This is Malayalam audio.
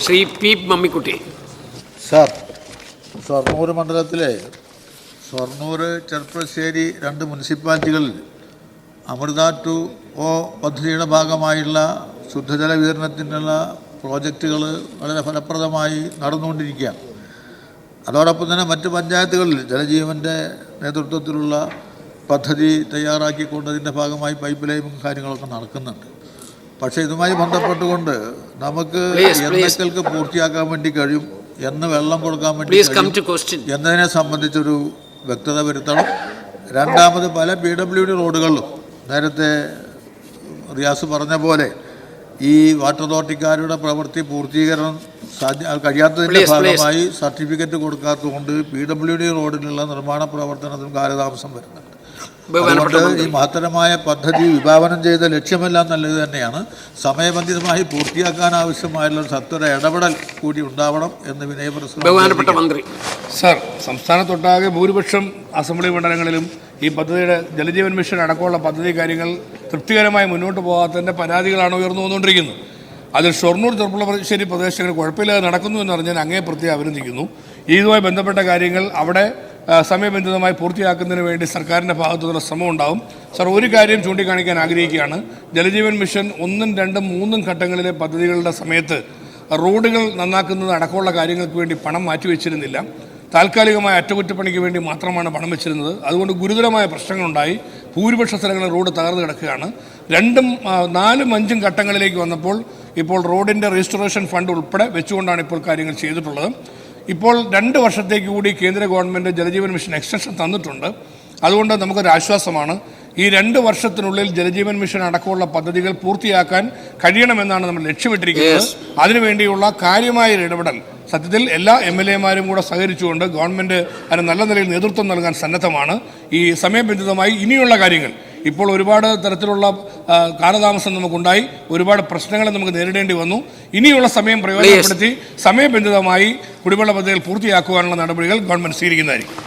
ശ്രീ പി മമ്മിക്കുട്ടി. സാർ, ഷൊർണൂർ മണ്ഡലത്തിലെ ഷൊർണൂർ, ചെർപ്പശ്ശേരി 2 മുനിസിപ്പാലിറ്റികളിൽ അമൃത 2.0 പദ്ധതിയുടെ ഭാഗമായുള്ള ശുദ്ധജല വിതരണത്തിനുള്ള പ്രോജക്റ്റുകൾ വളരെ ഫലപ്രദമായി നടന്നുകൊണ്ടിരിക്കുകയാണ്. അതോടൊപ്പം തന്നെ മറ്റ് പഞ്ചായത്തുകളിൽ ജലജീവൻ്റെ നേതൃത്വത്തിലുള്ള പദ്ധതി തയ്യാറാക്കിക്കൊണ്ടതിൻ്റെ ഭാഗമായി പൈപ്പ് ലൈനും കാര്യങ്ങളൊക്കെ നടക്കുന്നുണ്ട്. പക്ഷേ ഇതുമായി ബന്ധപ്പെട്ടുകൊണ്ട് നമുക്ക് എന്നൊക്കെ പൂർത്തിയാക്കാൻ വേണ്ടി കഴിയും, എന്ന് വെള്ളം കൊടുക്കാൻ വേണ്ടി എന്നതിനെ സംബന്ധിച്ചൊരു വ്യക്തത വരുത്തണം. രണ്ടാമത്, പല PWD റോഡുകളിലും നേരത്തെ റിയാസ് പറഞ്ഞ പോലെ ഈ വാട്ടർ അതോറിറ്റിക്കാരുടെ പ്രവൃത്തി പൂർത്തീകരണം കഴിയാത്തതിൻ്റെ ഭാഗമായി സർട്ടിഫിക്കറ്റ് കൊടുക്കാത്തതുകൊണ്ട് PWD റോഡിലുള്ള നിർമ്മാണ പ്രവർത്തനത്തിനും കാലതാമസം വരുന്നുണ്ട്. അതുകൊണ്ട് ഈ മഹത്തരമായ പദ്ധതി വിഭാവനം ചെയ്ത ലക്ഷ്യമെല്ലാം നല്ലത് തന്നെയാണ്. സമയബന്ധിതമായി പൂർത്തിയാക്കാൻ ആവശ്യമായുള്ള സത്വര ഇടപെടൽ കൂടി ഉണ്ടാവണം എന്ന് ബഹുമാനപ്പെട്ട മന്ത്രി. സാർ, സംസ്ഥാനത്തൊട്ടാകെ ഭൂരിപക്ഷം അസംബ്ലി മണ്ഡലങ്ങളിലും ഈ പദ്ധതിയുടെ ജലജീവൻ മിഷൻ അടക്കമുള്ള പദ്ധതി കാര്യങ്ങൾ തൃപ്തികരമായി മുന്നോട്ട് പോകാത്തതിൻ്റെ പരാതികളാണ് ഉയർന്നു വന്നുകൊണ്ടിരിക്കുന്നത്. അതിൽ ഷൊർണൂർ, ചെർപ്പശ്ശേരി പ്രദേശങ്ങൾ കുഴപ്പമില്ലാതെ നടക്കുന്നു എന്ന് പറഞ്ഞാൽ അങ്ങേ പ്രത്യേകം അഭിനന്ദിക്കുന്നു. ഇതുമായി ബന്ധപ്പെട്ട കാര്യങ്ങൾ അവിടെ സമയബന്ധിതമായി പൂർത്തിയാക്കുന്നതിന് വേണ്ടി സർക്കാരിൻ്റെ ഭാഗത്തുനിന്നുള്ള ശ്രമം ഉണ്ടാവും. സാർ, ഒരു കാര്യം ചൂണ്ടിക്കാണിക്കാൻ ആഗ്രഹിക്കുകയാണ്. ജലജീവൻ മിഷൻ 1, 2, 3 ഘട്ടങ്ങളിലെ പദ്ധതികളുടെ സമയത്ത് റോഡുകൾ നന്നാക്കുന്നത് അടക്കമുള്ള കാര്യങ്ങൾക്ക് വേണ്ടി പണം മാറ്റിവെച്ചിരുന്നില്ല. താൽക്കാലികമായ അറ്റകുറ്റപ്പണിക്ക് വേണ്ടി മാത്രമാണ് പണം വെച്ചിരുന്നത്. അതുകൊണ്ട് ഗുരുതരമായ പ്രശ്നങ്ങളുണ്ടായി. ഭൂരിപക്ഷ സ്ഥലങ്ങളിൽ റോഡ് തകർന്നു കിടക്കുകയാണ്. 2, 4, 5 ഘട്ടങ്ങളിലേക്ക് വന്നപ്പോൾ ഇപ്പോൾ റോഡിൻ്റെ രജിസ്ട്രേഷൻ ഫണ്ട് ഉൾപ്പെടെ വെച്ചുകൊണ്ടാണ് ഇപ്പോൾ കാര്യങ്ങൾ ചെയ്തിട്ടുള്ളത്. ഇപ്പോൾ 2 വർഷത്തേക്ക് കൂടി കേന്ദ്ര ഗവൺമെൻറ് ജലജീവൻ മിഷൻ എക്സ്റ്റൻഷൻ തന്നിട്ടുണ്ട്. അതുകൊണ്ട് നമുക്കൊരു ആശ്വാസമാണ്. ഈ 2 വർഷത്തിനുള്ളിൽ ജലജീവൻ മിഷൻ അടക്കമുള്ള പദ്ധതികൾ പൂർത്തിയാക്കാൻ കഴിയണമെന്നാണ് നമ്മൾ ലക്ഷ്യമിട്ടിരിക്കുന്നത്. അതിനുവേണ്ടിയുള്ള കാര്യമായ ഇടപെടൽ സത്യത്തിൽ എല്ലാ MLA-മാരും കൂടെ സഹകരിച്ചുകൊണ്ട് ഗവൺമെൻറ് അതിന് നല്ല നിലയിൽ നേതൃത്വം നൽകാൻ സന്നദ്ധമാണ്. ഈ സമയബന്ധിതമായി ഇനിയുള്ള കാര്യങ്ങൾ, ഇപ്പോൾ ഒരുപാട് തരത്തിലുള്ള കാലതാമസം നമുക്കുണ്ടായി, ഒരുപാട് പ്രശ്നങ്ങൾ നമുക്ക് നേരിടേണ്ടി വന്നു. ഇനിയുള്ള സമയം പ്രയോജനപ്പെടുത്തി സമയബന്ധിതമായി കുടിവെള്ള പദ്ധതികൾ പൂർത്തിയാക്കുവാനുള്ള നടപടികൾ ഗവൺമെൻറ് സ്വീകരിക്കുന്നതായിരിക്കും.